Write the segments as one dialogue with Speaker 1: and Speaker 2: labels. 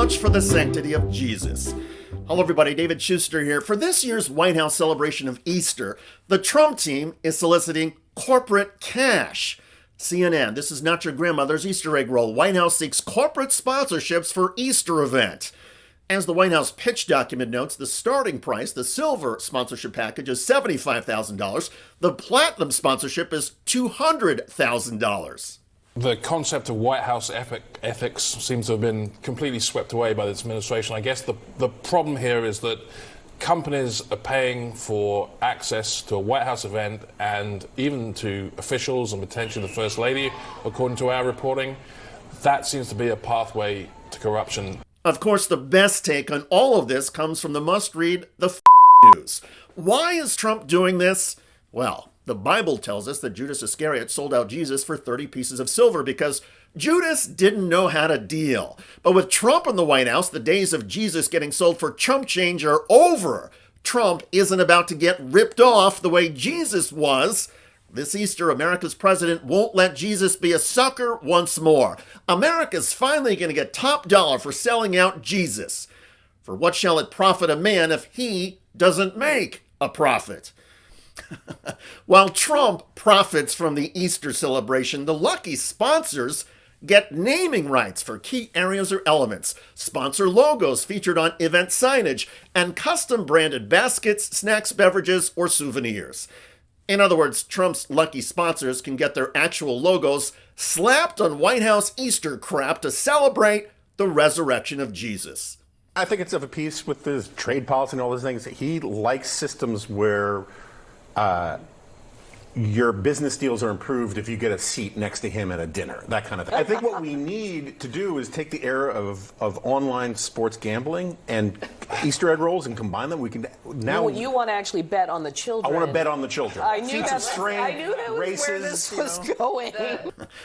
Speaker 1: much for the sanctity of Jesus. Hello everybody, David Schuster here. For this year's White House celebration of Easter, the Trump team is soliciting corporate cash. CNN, this is not your grandmother's Easter egg roll. White House seeks corporate sponsorships for Easter event. As the White House pitch document notes, the starting price, the silver sponsorship package, is $75,000. The platinum sponsorship is $200,000.
Speaker 2: The concept of White House ethics seems to have been completely swept away by this administration. I guess the problem here is that companies are paying for access to a White House event and even to officials and potentially the First Lady, according to our reporting. That seems to be a pathway to corruption.
Speaker 1: Of course, the best take on all of this comes from the must-read The News. Why is Trump doing this? Well, the Bible tells us that Judas Iscariot sold out Jesus for 30 pieces of silver because Judas didn't know how to deal. But with Trump in the White House, the days of Jesus getting sold for chump change are over. Trump isn't about to get ripped off the way Jesus was. This Easter, America's president won't let Jesus be a sucker once more. America's finally going to get top dollar for selling out Jesus. For what shall it profit a man if he doesn't make a profit? While Trump profits from the Easter celebration, the lucky sponsors get naming rights for key areas or elements, sponsor logos featured on event signage, and custom branded baskets, snacks, beverages, or souvenirs. In other words, Trump's lucky sponsors can get their actual logos slapped on White House Easter crap to celebrate the resurrection of Jesus.
Speaker 3: I think it's of a piece with his trade policy and all those things. He likes systems where your business deals are improved if you get a seat next to him at a dinner, that kind of thing. I think what we need to do is take the era of online sports gambling and Easter egg rolls and combine them. We can now.
Speaker 4: You want to actually bet on the children.
Speaker 3: I want to bet on the children.
Speaker 4: I knew that was
Speaker 3: races,
Speaker 4: where this was going.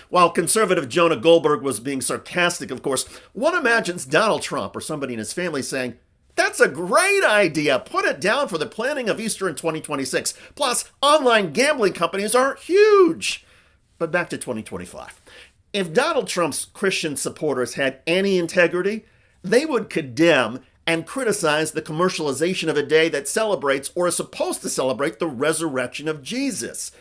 Speaker 1: While conservative Jonah Goldberg was being sarcastic, of course, one imagines Donald Trump or somebody in his family saying, "That's a great idea. Put it down for the planning of Easter in 2026. Plus, online gambling companies are huge." But back to 2025. If Donald Trump's Christian supporters had any integrity, they would condemn and criticize the commercialization of a day that celebrates or is supposed to celebrate the resurrection of Jesus.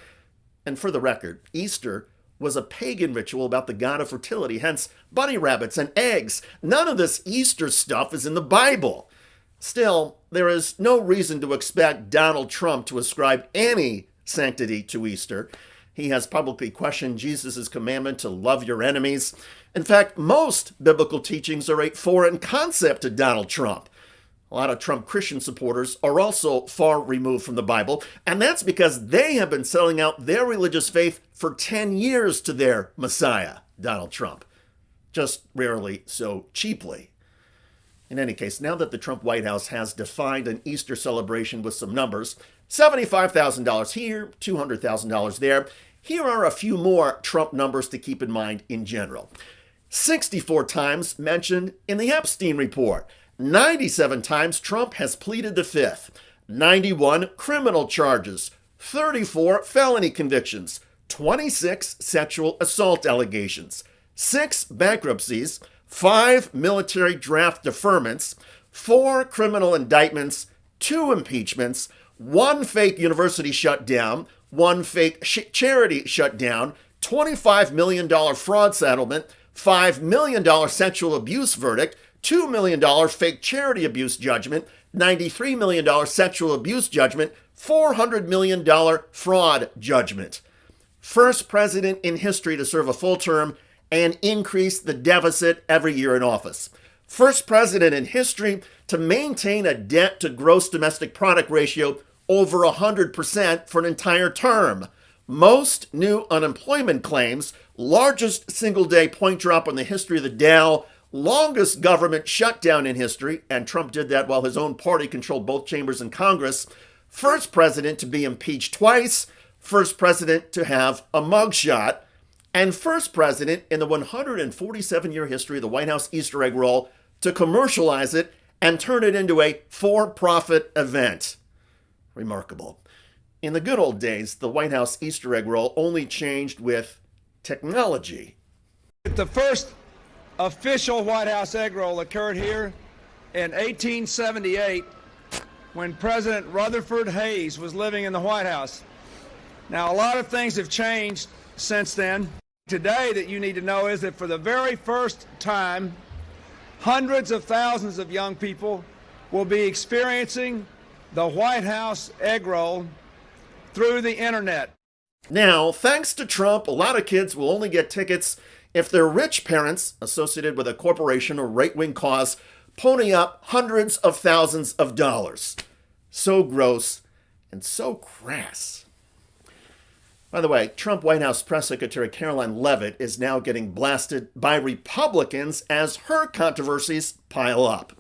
Speaker 1: And for the record, Easter was a pagan ritual about the god of fertility, hence bunny rabbits and eggs. None of this Easter stuff is in the Bible. Still, there is no reason to expect Donald Trump to ascribe any sanctity to Easter. He has publicly questioned Jesus' commandment to love your enemies. In fact, most biblical teachings are a foreign concept to Donald Trump. A lot of Trump Christian supporters are also far removed from the Bible, and that's because they have been selling out their religious faith for 10 years to their Messiah, Donald Trump. Just rarely so cheaply. In any case, now that the Trump White House has defined an Easter celebration with some numbers, $75,000 here, $200,000 there, here are a few more Trump numbers to keep in mind in general. 64 times mentioned in the Epstein report. 97 times Trump has pleaded the fifth. 91 criminal charges. 34 felony convictions. 26 sexual assault allegations. 6 bankruptcies. 5 military draft deferments, 4 criminal indictments, 2 impeachments, 1 fake university shutdown, 1 fake charity shutdown, $25 million fraud settlement, $5 million sexual abuse verdict, $2 million fake charity abuse judgment, $93 million sexual abuse judgment, $400 million fraud judgment. First president in history to serve a full term and increase the deficit every year in office. First president in history to maintain a debt to gross domestic product ratio over 100% for an entire term. Most new unemployment claims, largest single-day point drop in the history of the Dow, longest government shutdown in history, and Trump did that while his own party controlled both chambers in Congress. First president to be impeached twice, first president to have a mugshot, and first president in the 147-year history of the White House Easter egg roll to commercialize it and turn it into a for-profit event. Remarkable. In the good old days, the White House Easter egg roll only changed with technology.
Speaker 5: The first official White House egg roll occurred here in 1878 when President Rutherford Hayes was living in the White House. Now, a lot of things have changed since then. Today that you need to know is that for the very first time, hundreds of thousands of young people will be experiencing the White House egg roll through the internet.
Speaker 1: Now, thanks to Trump, a lot of kids will only get tickets if their rich parents, associated with a corporation or right-wing cause, pony up hundreds of thousands of dollars. So gross and so crass. By the way, Trump White House Press Secretary Caroline Leavitt is now getting blasted by Republicans as her controversies pile up.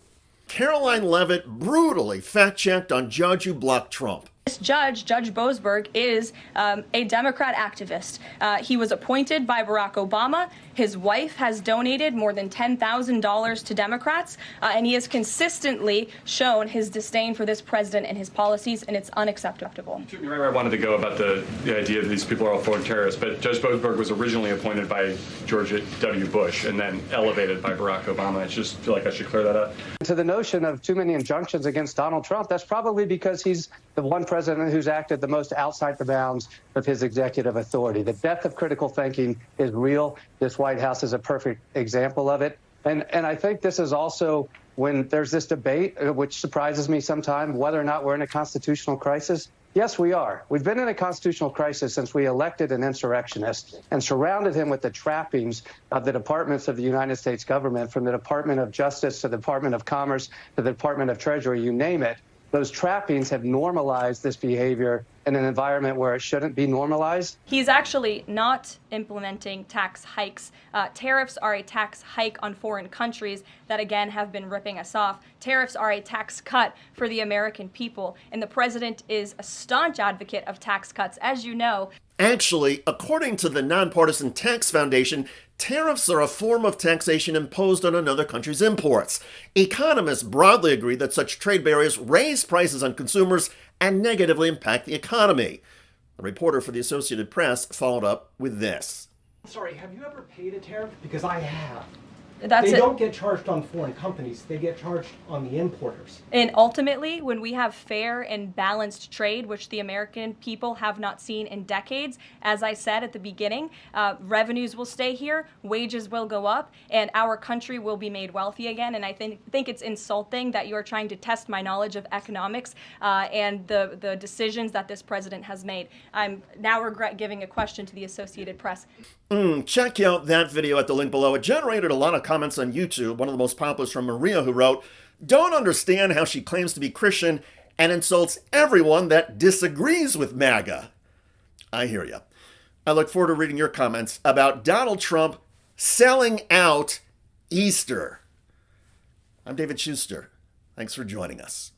Speaker 1: Caroline Leavitt brutally fact-checked on judge who blocked Trump.
Speaker 6: This judge, Judge Boasberg, is a Democrat activist. He was appointed by Barack Obama. His wife has donated more than $10,000 to Democrats, and he has consistently shown his disdain for this president and his policies, and it's unacceptable.
Speaker 7: You're right where I wanted to go about the idea that these people are all foreign terrorists, but Judge Boasberg was originally appointed by George W. Bush and then elevated by Barack Obama. I just feel like I should clear that up.
Speaker 8: To the notion of too many injunctions against Donald Trump, that's probably because he's the one president who's acted the most outside the bounds of his executive authority. The death of critical thinking is real. This White House is a perfect example of it. And I think this is also when there's this debate, which surprises me sometimes, whether or not we're in a constitutional crisis. Yes, we are. We've been in a constitutional crisis since we elected an insurrectionist and surrounded him with the trappings of the departments of the United States government, from the Department of Justice to the Department of Commerce to the Department of Treasury, you name it. Those trappings have normalized this behavior in an environment where it shouldn't be normalized.
Speaker 6: He's actually not implementing tax hikes. Tariffs are a tax hike on foreign countries that, again, have been ripping us off. Tariffs are a tax cut for the American people, and the president is a staunch advocate of tax cuts, as you know.
Speaker 1: Actually, according to the Nonpartisan Tax Foundation, tariffs are a form of taxation imposed on another country's imports. Economists broadly agree that such trade barriers raise prices on consumers and negatively impact the economy. A reporter for the Associated Press followed up with this.
Speaker 9: Sorry, have you ever paid a tariff? Because I have.
Speaker 6: They
Speaker 9: don't get charged on foreign companies. They get charged on the importers.
Speaker 6: And ultimately, when we have fair and balanced trade, which the American people have not seen in decades, as I said at the beginning, revenues will stay here, wages will go up, and our country will be made wealthy again. And I think it's insulting that you are trying to test my knowledge of economics and the decisions that this president has made. I'm now regret giving a question to the Associated Press.
Speaker 1: Check out that video at the link below. It generated a lot of comments on YouTube. One of the most popular is from Maria, who wrote, "Don't understand how she claims to be Christian and insults everyone that disagrees with MAGA." I hear you. I look forward to reading your comments about Donald Trump selling out Easter. I'm David Schuster. Thanks for joining us.